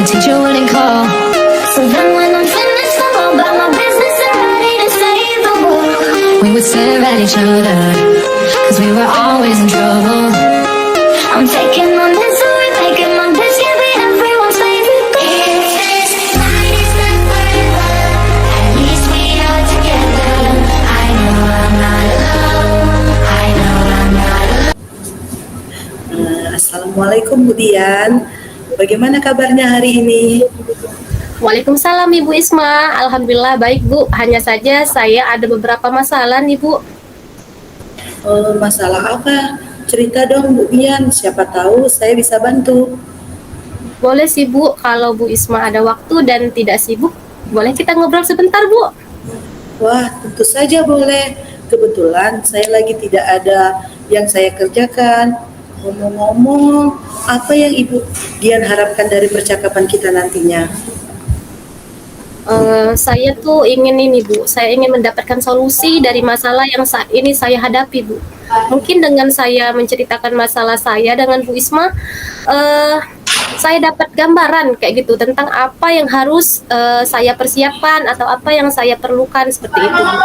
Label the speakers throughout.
Speaker 1: the teacher wouldn't call. So then when I'm finished, I'm all about my business and ready to save the world. We would stare at each other, cause we were always in trouble. I'm taking my misery, making my bitch, yeah, be everyone's favorite girl. If this night is not forever, at least we are together. I know I'm not alone, I know I'm not alone.
Speaker 2: Assalamualaikum Bu Dian, bagaimana kabarnya hari ini?
Speaker 3: Waalaikumsalam Ibu Isma, Alhamdulillah baik Bu. Hanya saja saya ada beberapa masalah nih Bu.
Speaker 2: Masalah apa? Cerita dong Bu Dian, siapa tahu saya bisa bantu.
Speaker 3: Boleh sih Bu, kalau Bu Isma ada waktu dan tidak sibuk, boleh kita ngobrol sebentar Bu?
Speaker 2: Wah, tentu saja boleh. Kebetulan saya lagi tidak ada yang saya kerjakan. Ngomong-ngomong, apa yang Ibu Dian harapkan dari percakapan kita nantinya?
Speaker 3: Saya tuh ingin ini Bu, saya ingin mendapatkan solusi dari masalah yang saat ini saya hadapi Bu. Mungkin dengan saya menceritakan masalah saya dengan Bu Isma, saya dapat gambaran kayak gitu tentang apa yang harus saya persiapkan atau apa yang saya perlukan seperti itu Bu.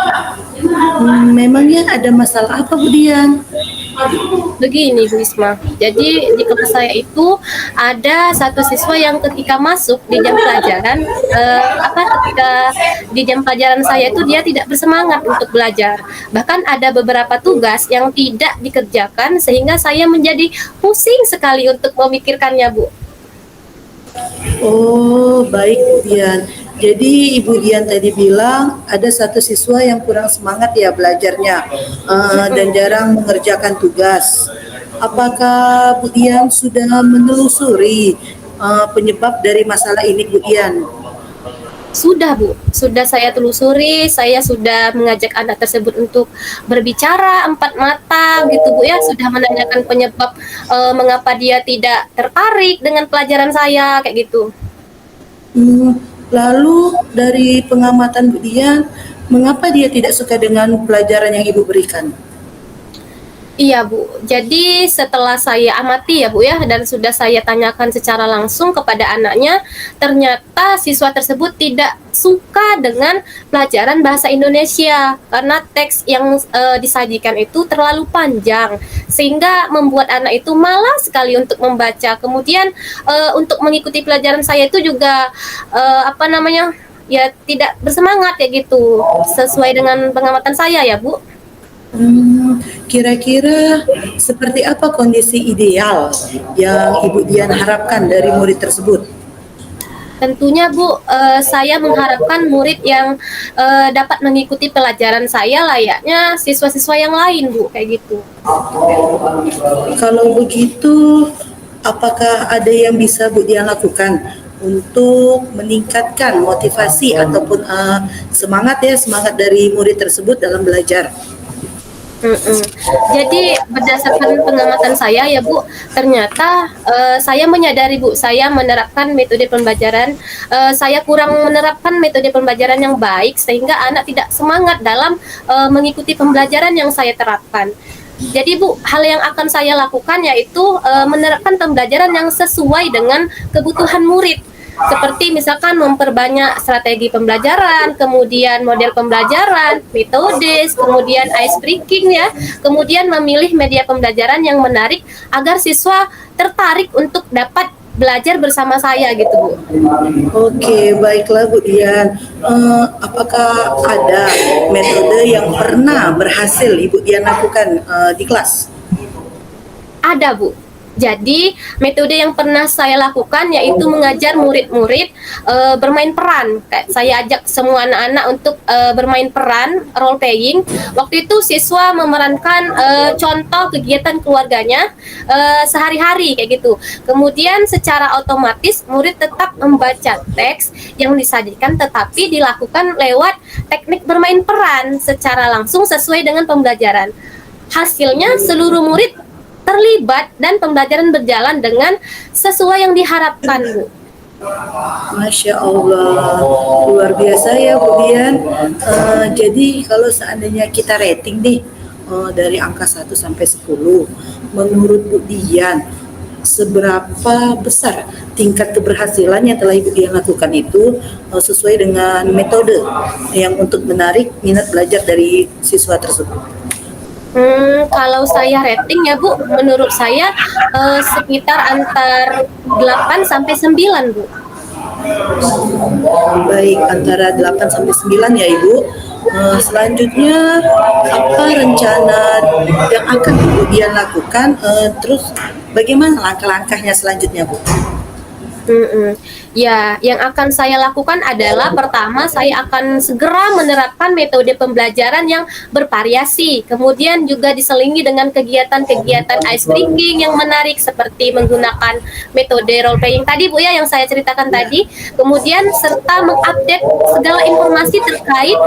Speaker 2: Memangnya ada masalah apa Bu Dian?
Speaker 3: Begini Bu Isma, jadi di kelas saya itu ada satu siswa yang ketika masuk di jam pelajaran, ketika di jam pelajaran saya itu dia tidak bersemangat untuk belajar. Bahkan ada beberapa tugas yang tidak dikerjakan sehingga saya menjadi pusing sekali untuk memikirkannya Bu.
Speaker 2: Oh, baik Bu Dian. Jadi Ibu Dian tadi bilang ada satu siswa yang kurang semangat ya belajarnya dan jarang mengerjakan tugas. Apakah Bu Dian sudah menelusuri penyebab dari masalah ini Bu Dian?
Speaker 3: Sudah Bu, sudah saya telusuri, saya sudah mengajak anak tersebut untuk berbicara empat mata gitu Bu ya, sudah menanyakan penyebab mengapa dia tidak tertarik dengan pelajaran saya kayak gitu.
Speaker 2: Lalu dari pengamatan Bu Dian, mengapa dia tidak suka dengan pelajaran yang Ibu berikan?
Speaker 3: Iya Bu, jadi setelah saya amati ya Bu ya, dan sudah saya tanyakan secara langsung kepada anaknya, ternyata siswa tersebut tidak suka dengan pelajaran bahasa Indonesia karena teks yang disajikan itu terlalu panjang sehingga membuat anak itu malas sekali untuk membaca. Kemudian untuk mengikuti pelajaran saya itu juga ya tidak bersemangat ya gitu, sesuai dengan pengamatan saya ya Bu.
Speaker 2: Kira-kira seperti apa kondisi ideal yang Ibu Dian harapkan dari murid tersebut?
Speaker 3: Tentunya Bu, saya mengharapkan murid yang dapat mengikuti pelajaran saya layaknya siswa-siswa yang lain Bu, kayak gitu.
Speaker 2: Kalau begitu, apakah ada yang bisa Bu Dian lakukan untuk meningkatkan motivasi ataupun semangat dari murid tersebut dalam belajar?
Speaker 3: Jadi berdasarkan pengamatan saya ya Bu, ternyata saya menyadari Bu, saya menerapkan metode pembelajaran, saya kurang menerapkan metode pembelajaran yang baik sehingga anak tidak semangat dalam mengikuti pembelajaran yang saya terapkan. Jadi Bu, hal yang akan saya lakukan yaitu menerapkan pembelajaran yang sesuai dengan kebutuhan murid. Seperti misalkan memperbanyak strategi pembelajaran, kemudian model pembelajaran, metode, kemudian ice breaking ya, kemudian memilih media pembelajaran yang menarik agar siswa tertarik untuk dapat belajar bersama saya gitu Bu.
Speaker 2: Oke, baiklah Bu Dian. Apakah ada metode yang pernah berhasil Ibu Dian lakukan di kelas?
Speaker 3: Ada Bu. Jadi metode yang pernah saya lakukan yaitu mengajar murid-murid bermain peran. Kayak saya ajak semua anak-anak untuk bermain peran role playing. Waktu itu siswa memerankan contoh kegiatan keluarganya sehari-hari kayak gitu. Kemudian secara otomatis murid tetap membaca teks yang disajikan tetapi dilakukan lewat teknik bermain peran secara langsung sesuai dengan pembelajaran. Hasilnya seluruh murid terlibat dan pembelajaran berjalan dengan sesuai yang diharapkan Bu.
Speaker 2: Masya Allah, luar biasa ya Bu Dian. Jadi kalau seandainya kita rating nih dari angka 1 sampai 10, menurut Bu Dian, seberapa besar tingkat keberhasilan yang telah Ibu Dian lakukan itu sesuai dengan metode yang untuk menarik minat belajar dari siswa tersebut?
Speaker 3: Kalau saya rating ya Bu, menurut saya sekitar antar 8 sampai 9 Bu.
Speaker 2: Baik, antara 8 sampai 9 ya Ibu. Selanjutnya apa rencana yang akan Ibu Dian lakukan? Terus bagaimana langkah-langkahnya selanjutnya Bu?
Speaker 3: Ya, yang akan saya lakukan adalah pertama saya akan segera menerapkan metode pembelajaran yang bervariasi, kemudian juga diselingi dengan kegiatan-kegiatan ice breaking yang menarik seperti menggunakan metode role playing tadi Bu ya yang saya ceritakan tadi, kemudian serta mengupdate segala informasi terkait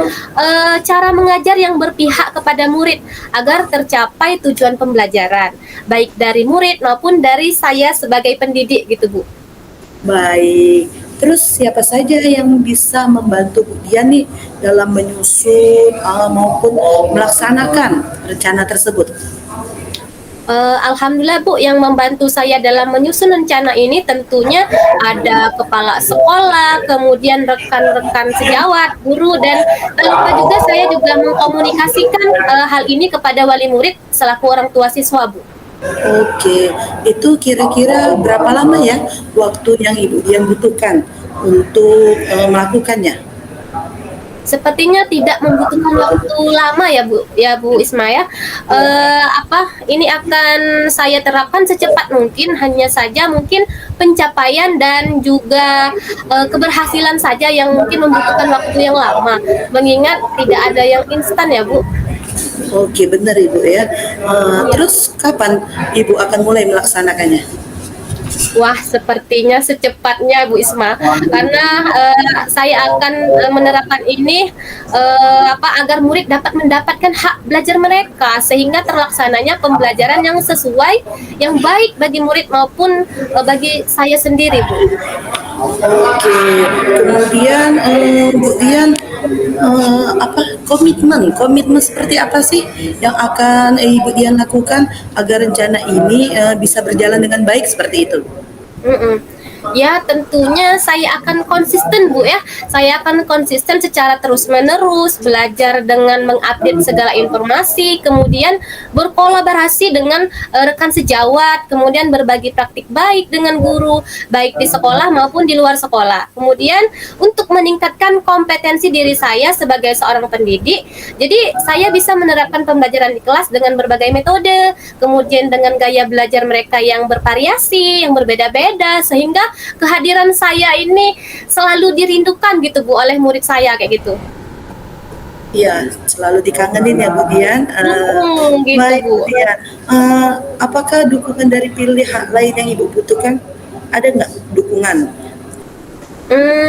Speaker 3: cara mengajar yang berpihak kepada murid agar tercapai tujuan pembelajaran, baik dari murid maupun dari saya sebagai pendidik gitu Bu.
Speaker 2: Baik, terus siapa saja yang bisa membantu Bu Dian nih dalam menyusun maupun melaksanakan rencana tersebut?
Speaker 3: Alhamdulillah Bu, yang membantu saya dalam menyusun rencana ini tentunya ada kepala sekolah, kemudian rekan-rekan sejawat, guru, dan tak lupa juga saya juga mengkomunikasikan hal ini kepada wali murid selaku orang tua siswa Bu.
Speaker 2: Oke, itu kira-kira berapa lama ya waktu yang Ibu Dian butuhkan untuk melakukannya?
Speaker 3: Sepertinya tidak membutuhkan waktu lama ya Bu Isma ya. Ini akan saya terapkan secepat mungkin, hanya saja mungkin pencapaian dan juga keberhasilan saja yang mungkin membutuhkan waktu yang lama. Mengingat tidak ada yang instan ya Bu.
Speaker 2: Oke, benar Ibu ya. Terus kapan Ibu akan mulai melaksanakannya?
Speaker 3: Wah, sepertinya secepatnya Bu Isma, karena saya akan menerapkan ini agar murid dapat mendapatkan hak belajar mereka sehingga terlaksananya pembelajaran yang sesuai, yang baik bagi murid maupun bagi saya sendiri Bu.
Speaker 2: Oke, kemudian Bu Dian komitmen seperti apa sih yang akan Ibu Dian lakukan agar rencana ini bisa berjalan dengan baik seperti itu?
Speaker 3: Ya, tentunya saya akan konsisten Bu ya. Saya akan konsisten secara terus-menerus, belajar dengan mengupdate segala informasi, kemudian berkolaborasi dengan rekan sejawat, kemudian berbagi praktik baik dengan guru, baik di sekolah maupun di luar sekolah. Kemudian untuk meningkatkan kompetensi diri saya sebagai seorang pendidik, jadi saya bisa menerapkan pembelajaran di kelas dengan berbagai metode, kemudian dengan gaya belajar mereka yang bervariasi, yang berbeda-beda, sehingga kehadiran saya ini selalu dirindukan gitu Bu oleh murid saya kayak gitu.
Speaker 2: Iya, selalu dikangenin ya Bu Dian.
Speaker 3: Gitu
Speaker 2: Baik
Speaker 3: Bu.
Speaker 2: Bu Dian, apakah dukungan dari pihak lain yang Ibu butuhkan? Ada nggak dukungan?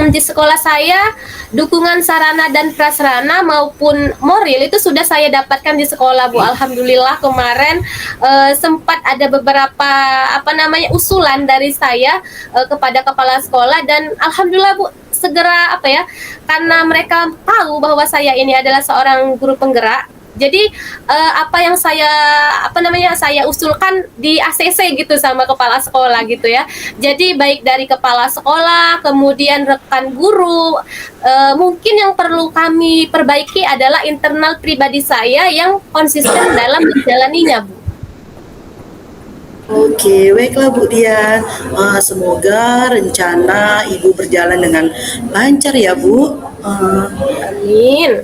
Speaker 3: Di sekolah saya dukungan sarana dan prasarana maupun moral itu sudah saya dapatkan di sekolah Bu. Alhamdulillah kemarin sempat ada beberapa usulan dari saya kepada kepala sekolah, dan alhamdulillah Bu segera karena mereka tahu bahwa saya ini adalah seorang guru penggerak. Jadi apa yang saya usulkan di ACC gitu sama kepala sekolah gitu ya. Jadi baik dari kepala sekolah, kemudian rekan guru, mungkin yang perlu kami perbaiki adalah internal pribadi saya yang konsisten dalam menjalaninya Bu.
Speaker 2: Oke, baiklah Bu Dian. Semoga rencana Ibu berjalan dengan lancar ya Bu.
Speaker 3: Amin.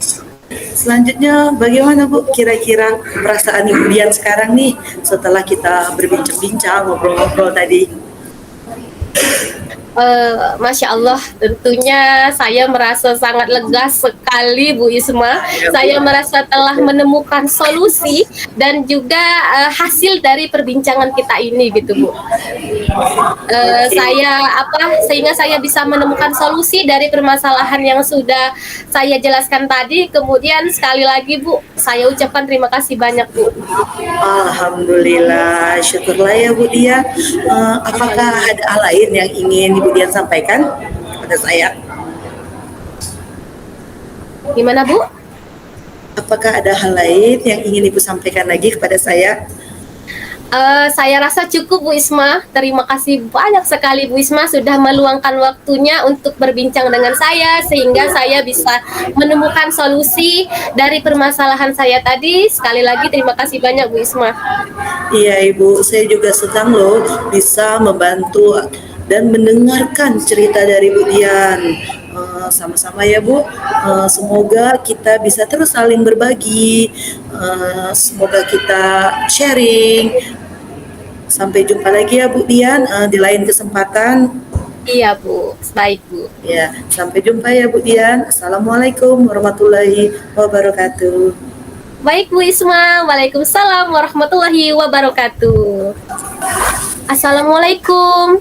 Speaker 2: Selanjutnya bagaimana Bu kira-kira perasaan Ibu Dian sekarang nih setelah kita berbincang-bincang, ngobrol-ngobrol tadi?
Speaker 3: Masya Allah, tentunya saya merasa sangat lega sekali Bu Isma. Saya merasa telah menemukan solusi dan juga hasil dari perbincangan kita ini gitu Bu. Sehingga saya bisa menemukan solusi dari permasalahan yang sudah saya jelaskan tadi. Kemudian sekali lagi Bu, saya ucapkan terima kasih banyak Bu.
Speaker 2: Alhamdulillah, syukurlah ya Bu Dian. Apakah ada hal lain yang ingin Ibu Dian sampaikan kepada saya?
Speaker 3: Gimana Bu?
Speaker 2: Apakah ada hal lain yang ingin Ibu sampaikan lagi kepada saya?
Speaker 3: Saya rasa cukup Bu Isma. Terima kasih banyak sekali Bu Isma sudah meluangkan waktunya untuk berbincang dengan saya sehingga saya bisa menemukan solusi dari permasalahan saya tadi. Sekali lagi terima kasih banyak Bu Isma.
Speaker 2: Iya Ibu, saya juga senang loh bisa membantu dan mendengarkan cerita dari Bu Dian. Sama-sama ya Bu, semoga kita bisa terus saling berbagi, semoga kita sharing. Sampai jumpa lagi ya Bu Dian di lain kesempatan.
Speaker 3: Iya Bu, baik Bu.
Speaker 2: Ya, sampai jumpa ya Bu Dian. Assalamualaikum warahmatullahi wabarakatuh.
Speaker 3: Baik Bu Isma, Waalaikumsalam warahmatullahi wabarakatuh. Assalamualaikum.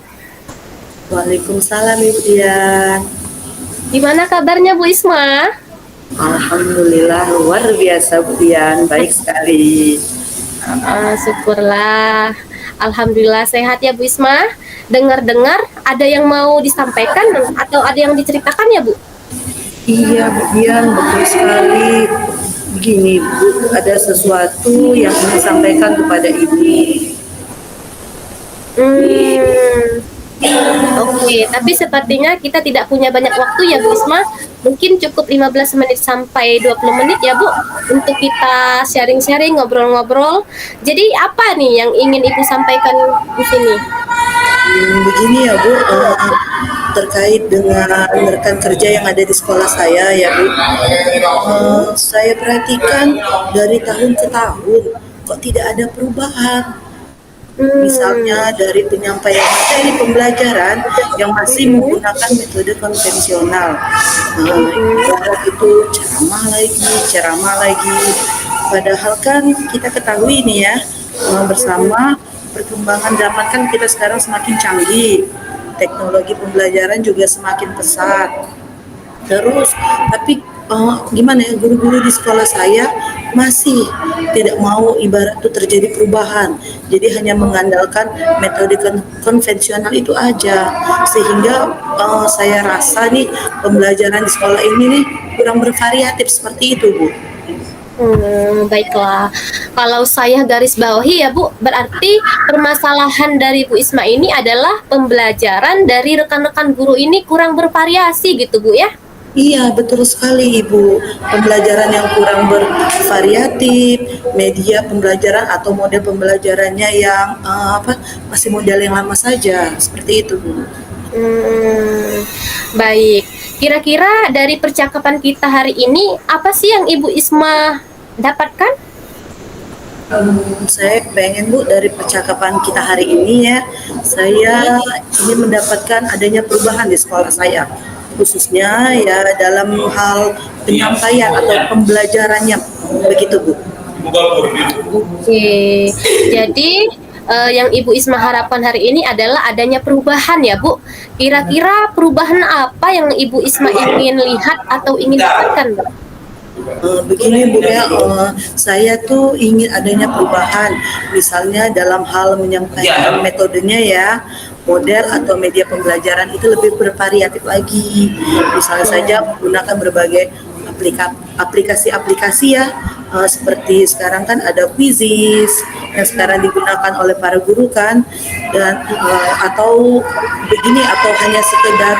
Speaker 2: Waalaikumsalam Ibu Dian.
Speaker 3: Gimana kabarnya Bu Isma?
Speaker 2: Alhamdulillah luar biasa Bu Dian, baik sekali.
Speaker 3: Syukurlah. Alhamdulillah sehat ya Bu Isma. Dengar-dengar ada yang mau disampaikan atau ada yang diceritakan ya Bu?
Speaker 2: Iya Bu Dian, betul sekali. Begini Bu, ada sesuatu yang ingin sampaikan kepada Ibu.
Speaker 3: Oke, tapi sepertinya kita tidak punya banyak waktu ya Bu Isma. Mungkin cukup 15 menit sampai 20 menit ya Bu untuk kita sharing-sharing, ngobrol-ngobrol. Jadi apa nih yang ingin Ibu sampaikan di sini?
Speaker 2: Begini ya Bu, terkait dengan rekan kerja yang ada di sekolah saya ya Bu. Saya perhatikan dari tahun ke tahun kok tidak ada perubahan. Misalnya dari penyampaian materi pembelajaran yang masih menggunakan metode konvensional. Ibarat itu ceramah lagi. Padahal kan kita ketahui nih ya, bersama perkembangan zaman kan kita sekarang semakin canggih. Teknologi pembelajaran juga semakin pesat. Terus, tapi gimana ya, guru-guru di sekolah saya masih tidak mau ibarat itu terjadi perubahan. Jadi hanya mengandalkan metode konvensional itu aja. Sehingga saya rasa nih pembelajaran di sekolah ini nih kurang bervariatif seperti itu, Bu.
Speaker 3: Baiklah. Kalau saya garis bawahi ya Bu, berarti permasalahan dari Bu Isma ini adalah pembelajaran dari rekan-rekan guru ini kurang bervariasi gitu Bu ya?
Speaker 2: Iya, betul sekali Ibu. Pembelajaran yang kurang bervariatif, media pembelajaran atau model pembelajarannya yang masih model yang lama saja, seperti itu Bu.
Speaker 3: Baik. Kira-kira dari percakapan kita hari ini, apa sih yang Ibu Isma dapatkan?
Speaker 2: Saya pengen Bu dari percakapan kita hari ini ya, saya ingin mendapatkan adanya perubahan di sekolah saya, khususnya ya dalam hal penyampaian atau pembelajarannya, begitu Bu.
Speaker 3: Oke. Jadi yang Ibu Isma harapkan hari ini adalah adanya perubahan ya Bu. Kira-kira perubahan apa yang Ibu Isma ingin lihat atau ingin dapatkan Bu?
Speaker 2: Begini Bu ya, saya tuh ingin adanya perubahan, misalnya dalam hal menyampaikan metodenya ya, model atau media pembelajaran itu lebih bervariatif lagi. Misalnya saja menggunakan berbagai aplikasi-aplikasi ya, seperti sekarang kan ada Quizzes yang sekarang digunakan oleh para guru kan, dan atau begini, atau hanya sekedar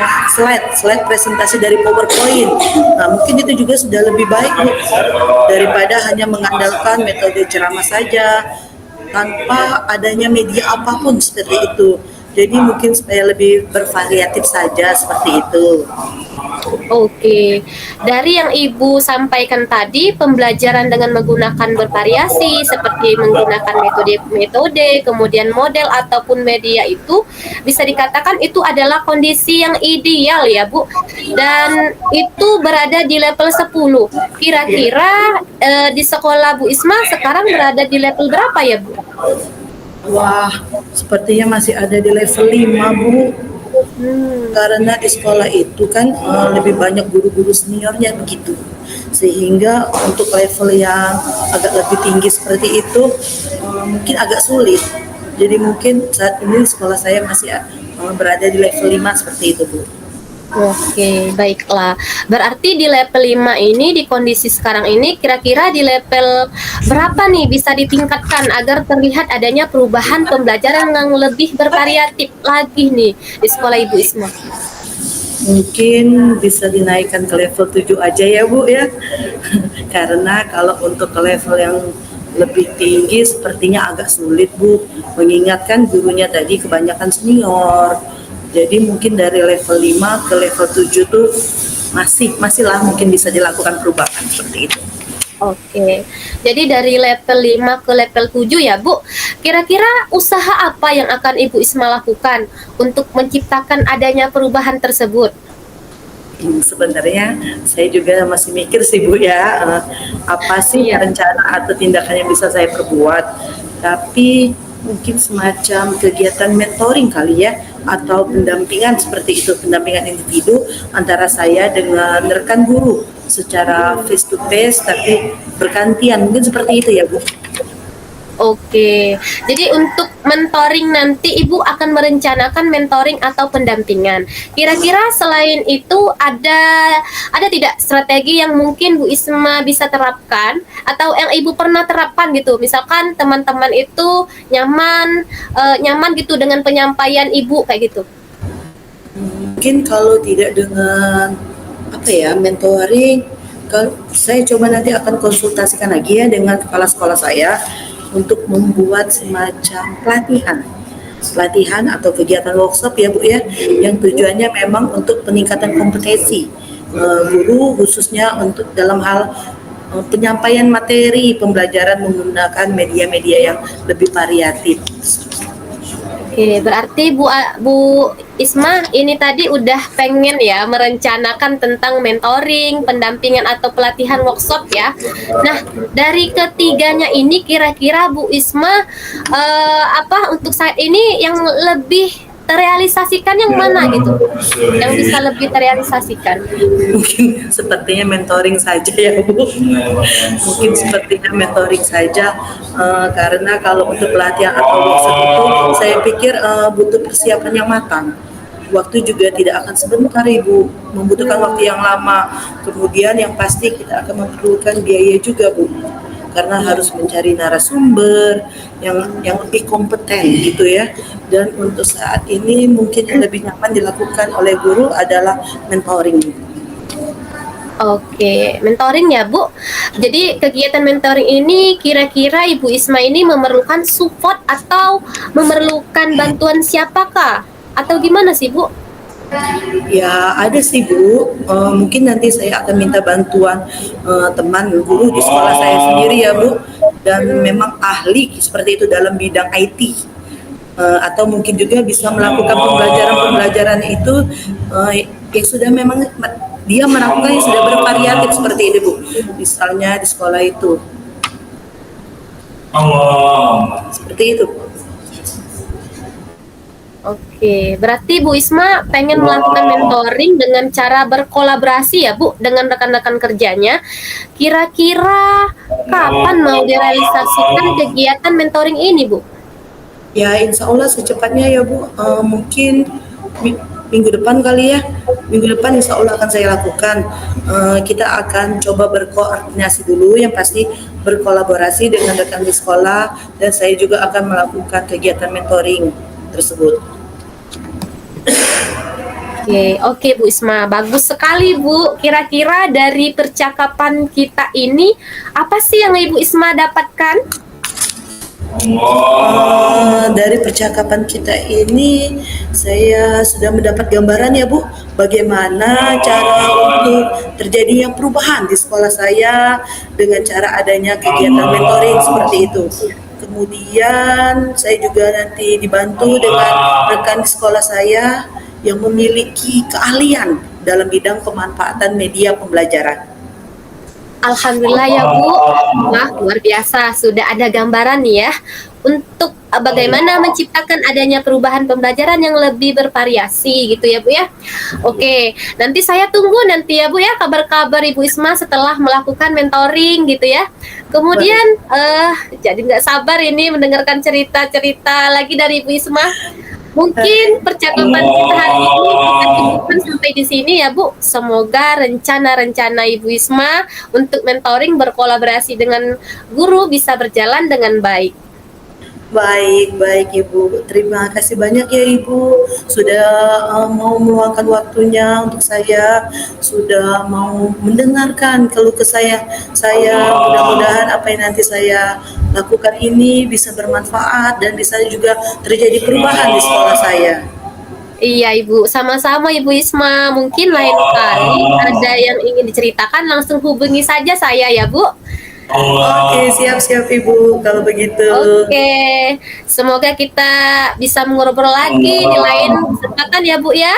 Speaker 2: slide presentasi dari PowerPoint. Nah, mungkin itu juga sudah lebih baik Bu, daripada hanya mengandalkan metode ceramah saja tanpa adanya media apapun seperti itu. Jadi mungkin supaya lebih bervariatif saja seperti itu.
Speaker 3: Oke, dari yang Ibu sampaikan tadi, pembelajaran dengan menggunakan bervariasi seperti menggunakan metode-metode, kemudian model ataupun media itu bisa dikatakan itu adalah kondisi yang ideal ya Bu. Dan itu berada di level 10. Kira-kira di sekolah Bu Isma sekarang berada di level berapa ya Bu?
Speaker 2: Wah, sepertinya masih ada di level 5 Bu. Karena di sekolah itu kan lebih banyak guru-guru seniornya begitu, sehingga untuk level yang agak lebih tinggi seperti itu mungkin agak sulit. Jadi mungkin saat ini sekolah saya masih berada di level 5 seperti itu Bu.
Speaker 3: Oke, baiklah. Berarti di level 5 ini, di kondisi sekarang ini, kira-kira di level berapa nih bisa ditingkatkan agar terlihat adanya perubahan pembelajaran yang lebih bervariatif lagi nih di sekolah Ibu Isma?
Speaker 2: Mungkin bisa dinaikkan ke level 7 aja ya Bu ya. Karena kalau untuk ke level yang lebih tinggi sepertinya agak sulit Bu. Mengingatkan gurunya tadi kebanyakan senior. Jadi mungkin dari level 5 ke level 7 tuh masih lah mungkin bisa dilakukan perubahan seperti itu.
Speaker 3: Oke, jadi dari level 5 ke level 7 ya Bu, kira-kira usaha apa yang akan Ibu Isma lakukan untuk menciptakan adanya perubahan tersebut?
Speaker 2: Sebenarnya saya juga masih mikir sih Bu ya, apa sih
Speaker 3: Iya.
Speaker 2: rencana atau tindakan yang bisa saya perbuat. Tapi mungkin semacam kegiatan mentoring kali ya, atau pendampingan seperti itu, pendampingan individu antara saya dengan rekan guru secara face to face tapi bergantian, mungkin seperti itu ya Bu.
Speaker 3: Oke, jadi untuk mentoring nanti Ibu akan merencanakan mentoring atau pendampingan. Kira-kira selain itu ada tidak strategi yang mungkin Bu Isma bisa terapkan atau yang Ibu pernah terapkan gitu? Misalkan teman-teman itu nyaman gitu dengan penyampaian Ibu kayak gitu.
Speaker 2: Mungkin kalau tidak dengan apa ya mentoring, kalau saya coba nanti akan konsultasikan lagi ya dengan kepala sekolah saya untuk membuat semacam pelatihan atau kegiatan workshop ya Bu ya, yang tujuannya memang untuk peningkatan kompetensi guru khususnya untuk dalam hal penyampaian materi pembelajaran menggunakan media-media yang lebih variatif.
Speaker 3: Oke, berarti Bu Isma ini tadi udah pengen ya merencanakan tentang mentoring, pendampingan atau pelatihan workshop ya. Nah, dari ketiganya ini kira-kira Bu Isma apa untuk saat ini yang lebih terrealisasikan yang mana gitu? Yang bisa lebih terrealisasikan?
Speaker 2: Mungkin sepertinya mentoring saja ya Bu. Mungkin sepertinya mentoring saja, karena kalau untuk pelatihan atau workshop itu saya pikir butuh persiapan yang matang. Waktu juga tidak akan sebentar Ibu, membutuhkan waktu yang lama. Kemudian yang pasti kita akan memerlukan biaya juga Bu, karena harus mencari narasumber yang lebih kompeten gitu ya. Dan untuk saat ini mungkin yang lebih nyaman dilakukan oleh guru adalah mentoring.
Speaker 3: Oke, mentoring ya Bu. Jadi kegiatan mentoring ini kira-kira Ibu Isma ini memerlukan support atau memerlukan bantuan siapakah? Atau gimana sih Bu?
Speaker 2: Ya ada sih Bu, mungkin nanti saya akan minta bantuan teman guru di sekolah saya sendiri ya Bu, dan memang ahli seperti itu dalam bidang IT. Atau mungkin juga bisa melakukan pembelajaran-pembelajaran itu yang sudah memang dia melakukan yang sudah bervariatif seperti ini Bu, misalnya di sekolah itu seperti itu.
Speaker 3: Oke, berarti Bu Isma pengen melakukan mentoring dengan cara berkolaborasi ya Bu dengan rekan-rekan kerjanya. Kira-kira kapan mau direalisasikan kegiatan mentoring ini Bu?
Speaker 2: Ya insya Allah secepatnya ya Bu. Mungkin minggu depan kali ya. Minggu depan insya Allah akan saya lakukan. Kita akan coba berkoordinasi dulu, yang pasti berkolaborasi dengan rekan di sekolah, dan saya juga akan melakukan kegiatan mentoring tersebut.
Speaker 3: Oke Bu Isma, bagus sekali Bu. Kira-kira dari percakapan kita ini, apa sih yang Ibu Isma dapatkan?
Speaker 2: Dari percakapan kita ini saya sudah mendapat gambaran ya Bu, bagaimana cara untuk terjadinya perubahan di sekolah saya dengan cara adanya kegiatan mentoring seperti itu. Kemudian saya juga nanti dibantu dengan rekan di sekolah saya yang memiliki keahlian dalam bidang pemanfaatan media pembelajaran.
Speaker 3: Alhamdulillah ya Bu. Wah, luar biasa. Sudah ada gambaran nih ya untuk bagaimana menciptakan adanya perubahan pembelajaran yang lebih bervariasi gitu ya Bu ya. Oke, nanti saya tunggu nanti ya Bu ya kabar-kabar Ibu Isma setelah melakukan mentoring gitu ya. Kemudian jadi nggak sabar ini mendengarkan cerita-cerita lagi dari Ibu Isma. Mungkin percakapan kita hari ini kita cukupkan sampai di sini ya Bu. Semoga rencana-rencana Ibu Isma untuk mentoring berkolaborasi dengan guru bisa berjalan dengan baik.
Speaker 2: Baik, baik Ibu. Terima kasih banyak ya Ibu sudah mau meluangkan waktunya untuk saya, sudah mau mendengarkan keluh kesah saya. Mudah-mudahan apa yang nanti saya lakukan ini bisa bermanfaat dan bisa juga terjadi perubahan di sekolah saya.
Speaker 3: Iya Ibu, sama-sama Ibu Isma. Mungkin lain kali ada yang ingin diceritakan langsung hubungi saja saya ya Bu.
Speaker 2: Oke, siap-siap Ibu kalau begitu.
Speaker 3: Oke, semoga kita bisa ngobrol lagi di lain kesempatan ya Bu ya.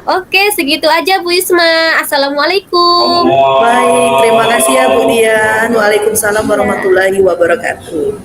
Speaker 3: Oke, segitu aja Bu Isma. Assalamualaikum.
Speaker 2: Baik, terima kasih ya Bu Dian. Waalaikumsalam warahmatullahi wabarakatuh.